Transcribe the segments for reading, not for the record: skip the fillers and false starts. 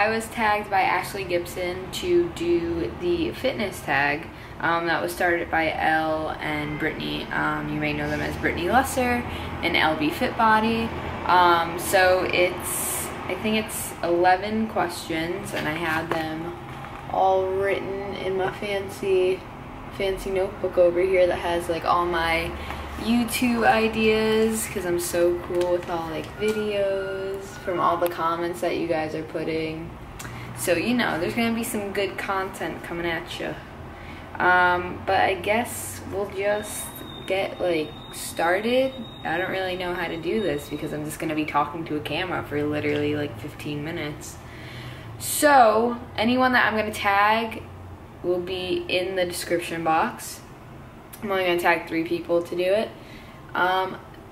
I was tagged by Ashley Gibson to do the fitness tag that was started by Elle and Brittany. You may know them as Brittany Lesser and LB Fit Body. So I think it's 11 questions, and I had them all written in my fancy notebook over here that has like all my YouTube ideas, because I'm so cool with all like videos from all the comments that you guys are putting. So you know there's gonna be some good content coming at you. But I guess we'll just get like started. I don't really know how to do this because I'm just gonna be talking to a camera for literally like 15 minutes. So anyone that I'm gonna tag will be in the description box. I'm only gonna tag 3 people to do it.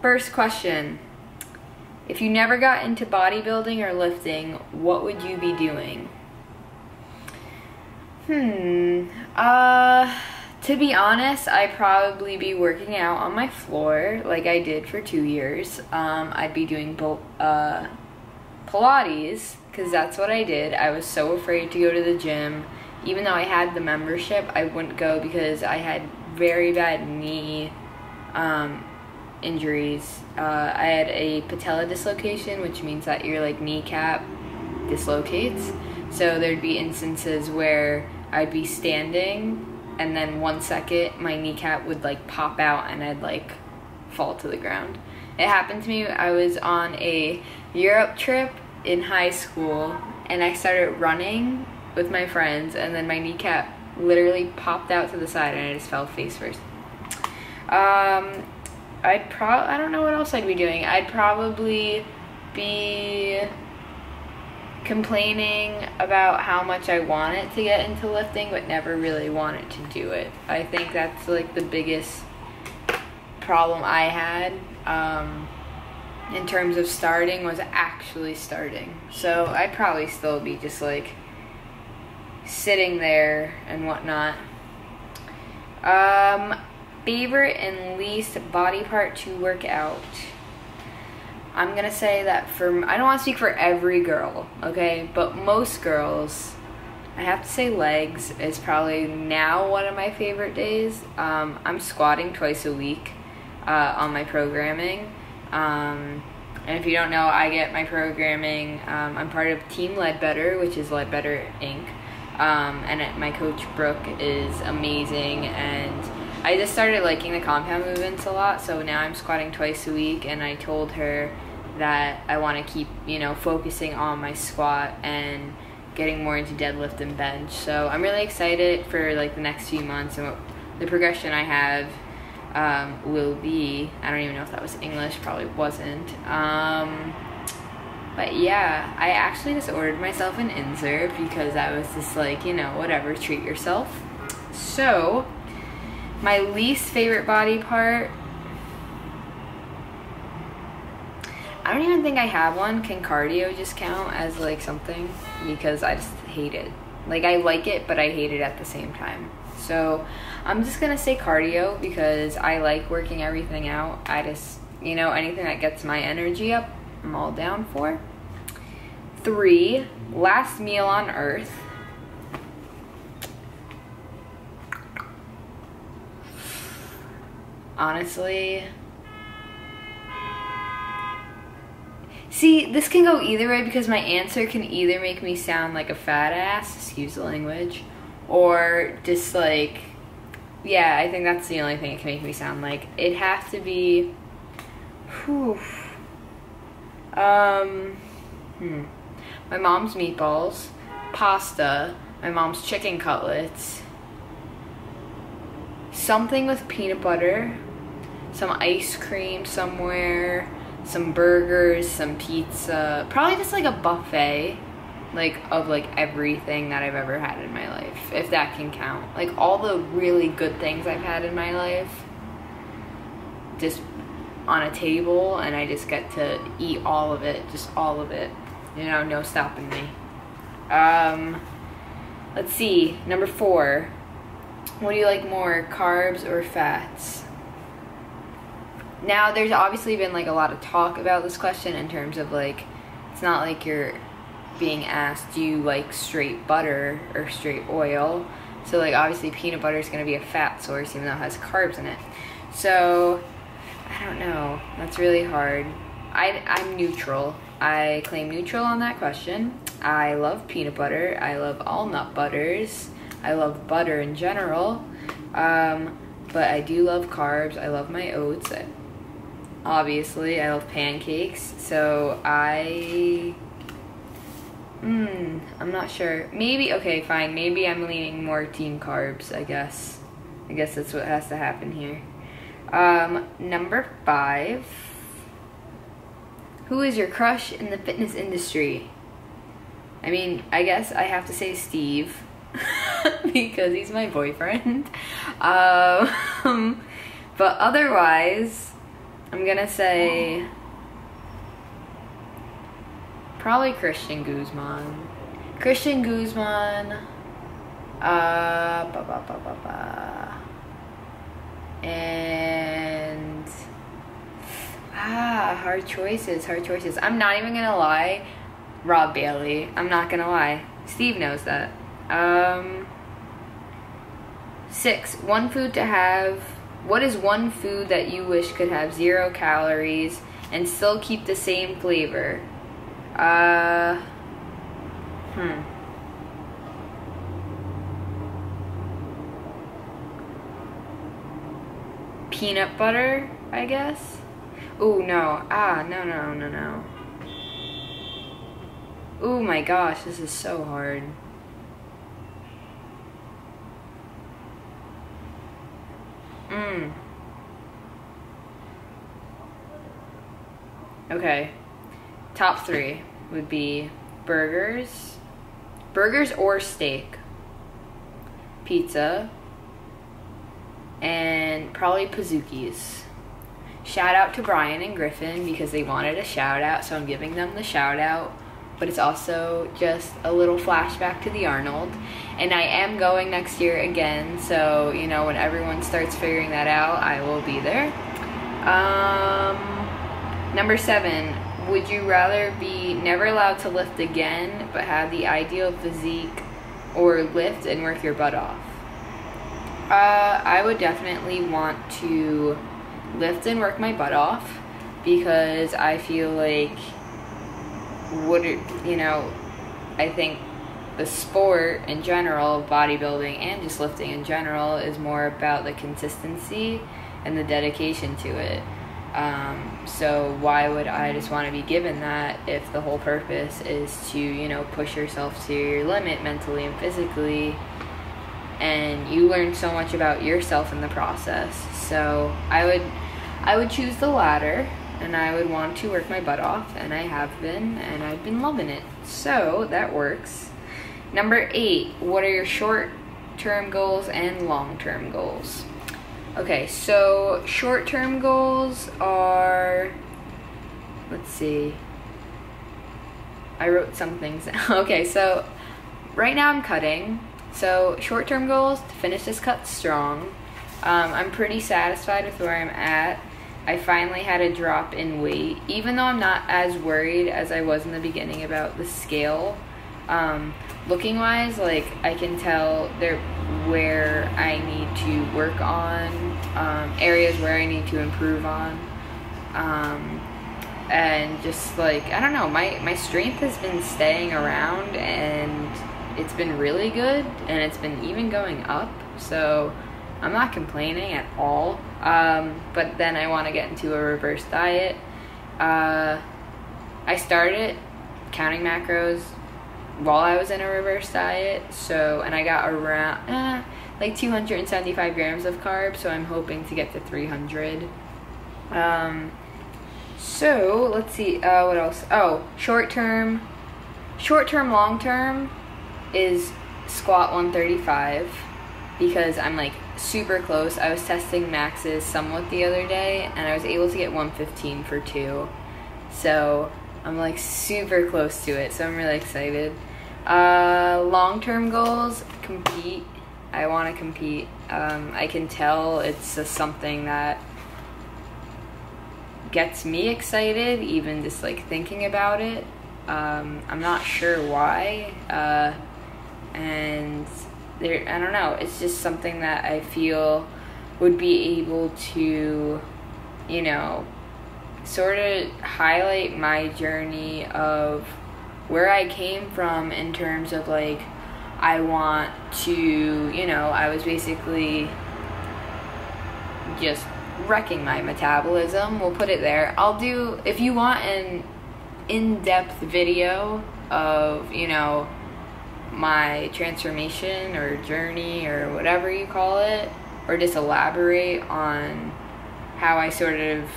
First question: if you never got into bodybuilding or lifting, what would you be doing? To be honest, I'd probably be working out on my floor like I did for 2 years. I'd be doing Pilates, because that's what I did. I was so afraid to go to the gym. Even though I had the membership, I wouldn't go because I had very bad knee injuries. I had a patella dislocation, which means that your like kneecap dislocates. So there'd be instances where I'd be standing and then 1 second my kneecap would like pop out and I'd like fall to the ground. It happened to me. I was on a Europe trip in high school and I started running with my friends, and then my kneecap literally popped out to the side and I just fell face first. I don't know what else I'd be doing. I'd probably be complaining about how much I wanted to get into lifting but never really wanted to do it. I think that's like the biggest problem I had in terms of starting, was actually starting. So I'd probably still be just like sitting there and whatnot. Favorite and least body part to work out. I'm gonna say that I don't want to speak for every girl, okay, but most girls, I have to say legs is probably now one of my favorite days. I'm squatting twice a week on my programming. And if you don't know, I get my programming, I'm part of Team Ledbetter, which is Ledbetter Inc. And my coach Brooke is amazing, and I just started liking the compound movements a lot, so now I'm squatting twice a week, and I told her that I want to keep, focusing on my squat and getting more into deadlift and bench. So I'm really excited for like the next few months and what the progression I have will be. I don't even know if that was English, probably wasn't. But yeah, I actually just ordered myself an insert because I was just like, whatever, treat yourself. So, my least favorite body part, I don't even think I have one. Can cardio just count as like something? Because I just hate it. Like I like it, but I hate it at the same time. So, I'm just gonna say cardio because I like working everything out. I just, anything that gets my energy up, I'm all down for. 3, last meal on earth. Honestly, see, this can go either way because my answer can either make me sound like a fat ass, excuse the language, or just like, yeah, I think that's the only thing it can make me sound like. It'd have to be, my mom's meatballs, pasta, my mom's chicken cutlets, something with peanut butter, some ice cream somewhere, some burgers, some pizza, probably just like a buffet, like of like everything that I've ever had in my life, if that can count. Like all the really good things I've had in my life, just on a table, and I just get to eat all of it, just all of it. No stopping me. Let's see, number 4. What do you like more, carbs or fats? Now, there's obviously been like a lot of talk about this question in terms of like, it's not like you're being asked, do you like straight butter or straight oil? So like obviously peanut butter is going to be a fat source even though it has carbs in it. So I don't know, that's really hard. I'm neutral. I claim neutral on that question. I love peanut butter. I love all nut butters. I love butter in general. But I do love carbs. I love my oats. Obviously, I love pancakes. So I'm not sure. Maybe, okay, fine. Maybe I'm leaning more team carbs, I guess. I guess that's what has to happen here. Number 5. Who is your crush in the fitness industry? I mean, I guess I have to say Steve because he's my boyfriend. But otherwise, I'm gonna say probably Christian Guzman. Christian Guzman. And hard choices. I'm not even gonna lie. Rob Bailey. I'm not gonna lie. Steve knows that. 6. One food to have. What is one food that you wish could have 0 calories and still keep the same flavor? Peanut butter, I guess. Ooh, no. No. Oh my gosh, this is so hard. Okay. Top 3 would be burgers or steak, pizza, and probably physiques. Shout out to Brian and Griffin because they wanted a shout out, so I'm giving them the shout out. But it's also just a little flashback to the Arnold. And I am going next year again, so, you know, when everyone starts figuring that out, I will be there. Number 7, would you rather be never allowed to lift again, but have the ideal physique, or lift and work your butt off? I would definitely want to lift and work my butt off, because I feel like I think the sport in general, bodybuilding and just lifting in general, is more about the consistency and the dedication to it. So why would I just want to be given that if the whole purpose is to, you know, push yourself to your limit mentally and physically, and you learn so much about yourself in the process. So I would choose the latter. And I would want to work my butt off, and I have been, and I've been loving it. So that works. Number 8, what are your short-term goals and long-term goals? Okay, so short-term goals are, let's see. I wrote some things down. Okay, so right now I'm cutting. So short-term goals, to finish this cut strong. I'm pretty satisfied with where I'm at. I finally had a drop in weight, even though I'm not as worried as I was in the beginning about the scale. Looking wise, like, I can tell where I need to work on, areas where I need to improve on, and just like, I don't know, my strength has been staying around, and it's been really good, and it's been even going up, so I'm not complaining at all. But then I want to get into a reverse diet. I started counting macros while I was in a reverse diet, and I got around like 275 grams of carbs, so I'm hoping to get to 300. So let's see, what else? Oh, short term, long term is squat 135, because I'm like super close. I was testing maxes somewhat the other day, and I was able to get 115 for 2. So I'm like super close to it, so I'm really excited. Long-term goals, compete. I want to compete. I can tell it's just something that gets me excited, even just like thinking about it. I'm not sure why, and I don't know, it's just something that I feel would be able to, you know, sort of highlight my journey of where I came from in terms of like, I want to, you know, I was basically just wrecking my metabolism, we'll put it there. I'll do, if you want an in-depth video of, you know, my transformation or journey or whatever you call it, or just elaborate on how I sort of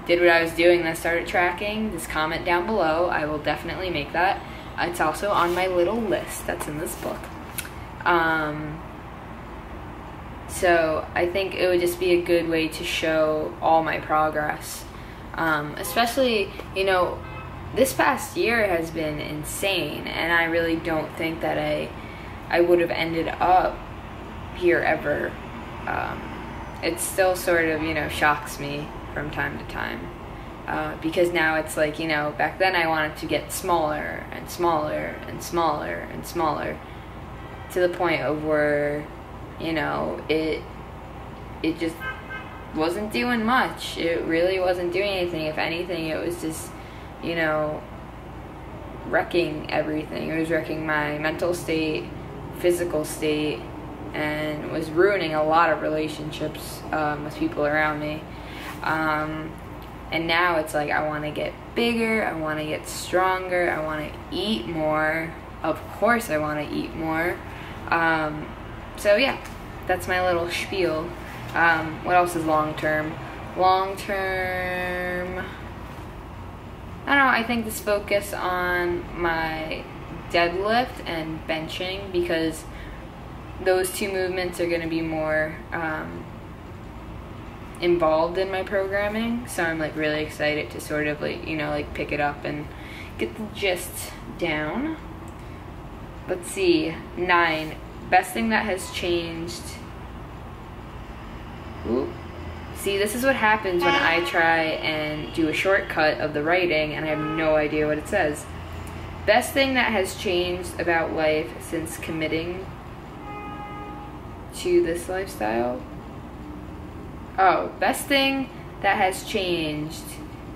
did what I was doing and then started tracking, just comment down below. I will definitely make that. It's also on my little list that's in this book. So I think it would just be a good way to show all my progress. Especially, you know, this past year has been insane, and I really don't think that I would have ended up here ever. It still sort of, you know, shocks me from time to time. Because now it's like, you know, back then I wanted to get smaller and smaller and smaller and smaller to the point of where, you know, it just wasn't doing much. It really wasn't doing anything. If anything, it was just, you know, wrecking everything. It was wrecking my mental state, physical state, and was ruining a lot of relationships with people around me. And now it's like, I want to get bigger, I want to get stronger, I want to eat more. Of course I want to eat more. So yeah, that's my little spiel. What else is long-term? Long-term, I don't know, I think just focus on my deadlift and benching, because those two movements are going to be more involved in my programming, so I'm like really excited to sort of like, you know, like pick it up and get the gist down. Let's see, 9, best thing that has changed. Ooh. See, this is what happens when I try and do a shortcut of the writing and I have no idea what it says. Best thing that has changed about life since committing to this lifestyle. Oh, best thing that has changed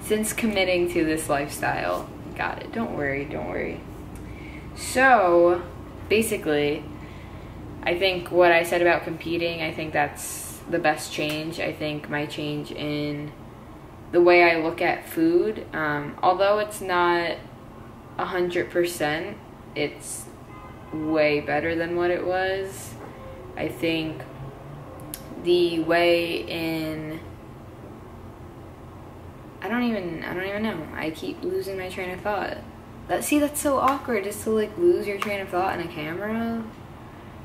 since committing to this lifestyle. Got it. Don't worry, don't worry. So, basically, I think what I said about competing, I think that's the best change. I think my change in the way I look at food, although it's not 100%, it's way better than what it was. I think the way in, I don't even know. I keep losing my train of thought. That's so awkward, just to like lose your train of thought in a camera.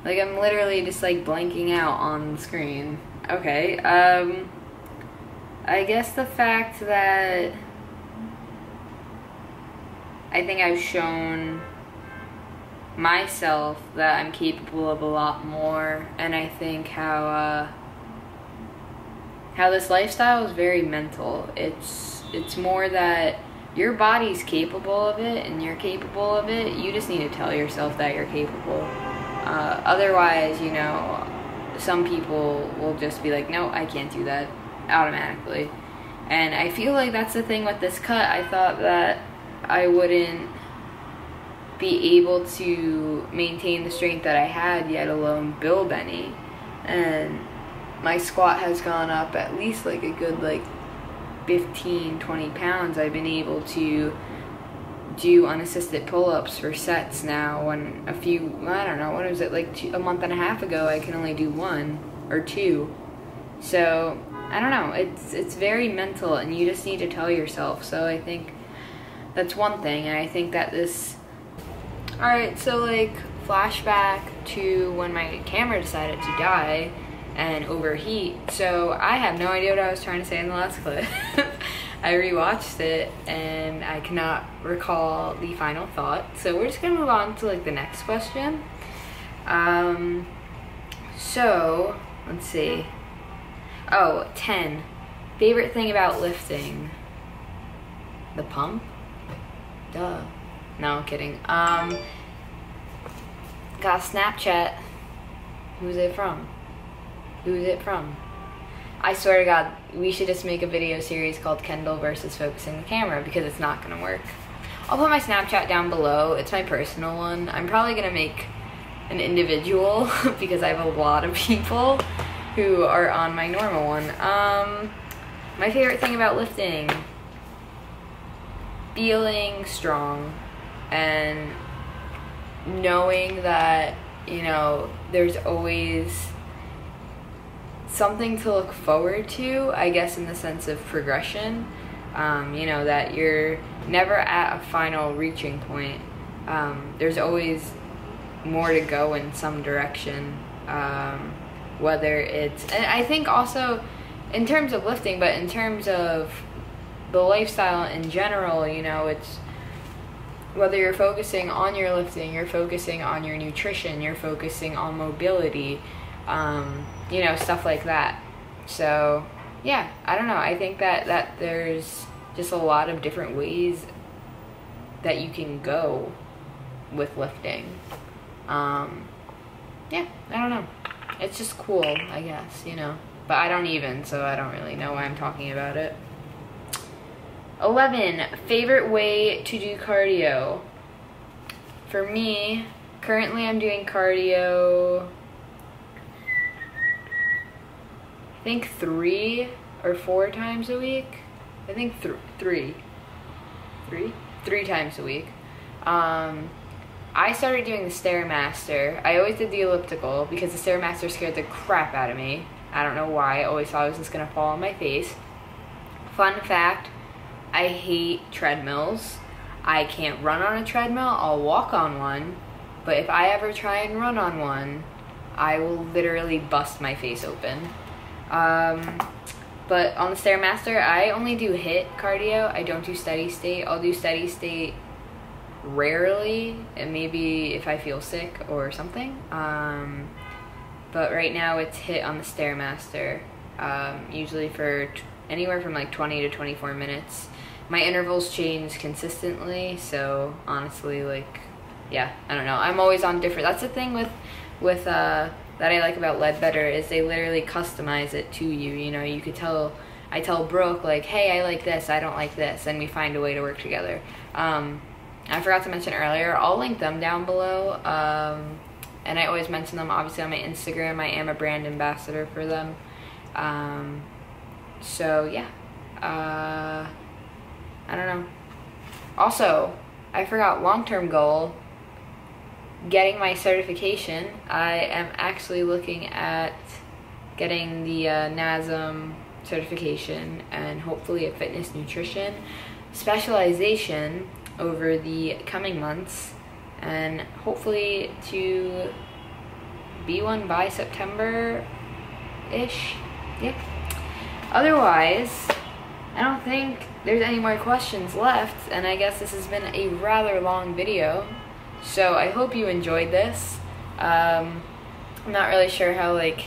Like I'm literally just like blanking out on the screen. Okay, I guess the fact that I think I've shown myself that I'm capable of a lot more, and I think how this lifestyle is very mental. It's more that your body's capable of it and you're capable of it. You just need to tell yourself that you're capable. Otherwise, you know, some people will just be like, no, I can't do that, automatically. And I feel like that's the thing with this cut. I thought that I wouldn't be able to maintain the strength that I had, yet alone build any. And my squat has gone up at least like a good like 15-20 pounds. I've been able to do unassisted pull-ups for sets now, when a few, I don't know, what was it, like a month and a half ago I can only do 1 or 2. So I don't know, it's very mental, and you just need to tell yourself. So I think that's one thing. And I think that this, alright, so like flashback to when my camera decided to die and overheat. So I have no idea what I was trying to say in the last clip. I rewatched it and I cannot recall the final thought. So we're just gonna move on to like the next question. So let's see. Oh, 10. Favorite thing about lifting? The pump? Duh. No, I'm kidding. Got Snapchat. Who's it from? Who's it from? I swear to God, we should just make a video series called Kendall versus focusing the camera, because it's not gonna work. I'll put my Snapchat down below. It's my personal one. I'm probably gonna make an individual because I have a lot of people who are on my normal one. My favorite thing about lifting, feeling strong and knowing that, you know, there's always something to look forward to, I guess, in the sense of progression. You know, that you're never at a final reaching point. There's always more to go in some direction, whether it's, and I think also in terms of lifting, but in terms of the lifestyle in general, you know, it's whether you're focusing on your lifting, you're focusing on your nutrition, you're focusing on mobility, you know, stuff like that. So yeah, I don't know, I think that there's just a lot of different ways that you can go with lifting. Yeah, I don't know, it's just cool, I guess, you know, but I don't even, so I don't really know why I'm talking about it. 11, favorite way to do cardio. For me, currently I'm doing cardio, I think 3 or 4 times a week. I think 3 times a week. I started doing the Stairmaster. I always did the elliptical because the Stairmaster scared the crap out of me. I don't know why. I always thought I was just gonna fall on my face. Fun fact, I hate treadmills. I can't run on a treadmill. I'll walk on one, but if I ever try and run on one, I will literally bust my face open. But on the Stairmaster, I only do HIIT cardio. I don't do steady state. I'll do steady state rarely, and maybe if I feel sick or something. But right now it's HIIT on the Stairmaster, usually for anywhere from like 20 to 24 minutes. My intervals change consistently, so honestly, like, yeah, I don't know. I'm always on different, that's the thing with that I like about Ledbetter, is they literally customize it to you. You know, you could tell, I tell Brooke, like, hey, I like this, I don't like this, and we find a way to work together. I forgot to mention earlier, I'll link them down below, and I always mention them obviously on my Instagram. I am a brand ambassador for them. So yeah, I don't know. Also, I forgot, long-term goal, getting my certification. I am actually looking at getting the NASM certification and hopefully a fitness nutrition specialization over the coming months, and hopefully to be one by September-ish. Yep. Otherwise, I don't think there's any more questions left, and I guess this has been a rather long video, so I hope you enjoyed this. I'm not really sure how, like,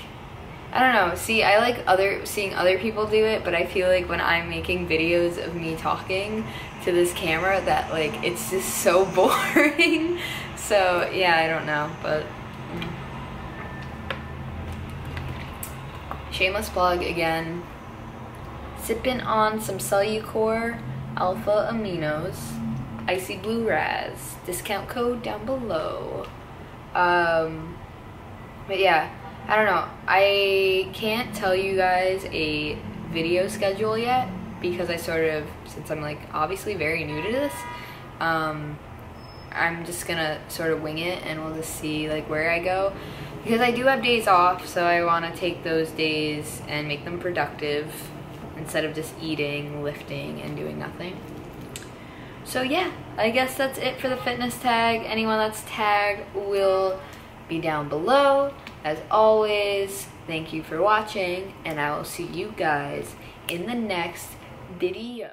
I don't know, see, I like seeing other people do it, but I feel like when I'm making videos of me talking to this camera that, like, it's just so boring. So yeah, I don't know, but shameless plug again. Sipping on some Cellucor Alpha Aminos, Icy Blue Raz, discount code down below. But yeah, I don't know, I can't tell you guys a video schedule yet, because I sort of, since I'm like obviously very new to this, I'm just gonna sort of wing it, and we'll just see like where I go, because I do have days off, so I want to take those days and make them productive instead of just eating, lifting, and doing nothing. So yeah, I guess that's it for the fitness tag. Anyone that's tagged will be down below. As always, thank you for watching, and I will see you guys in the next video.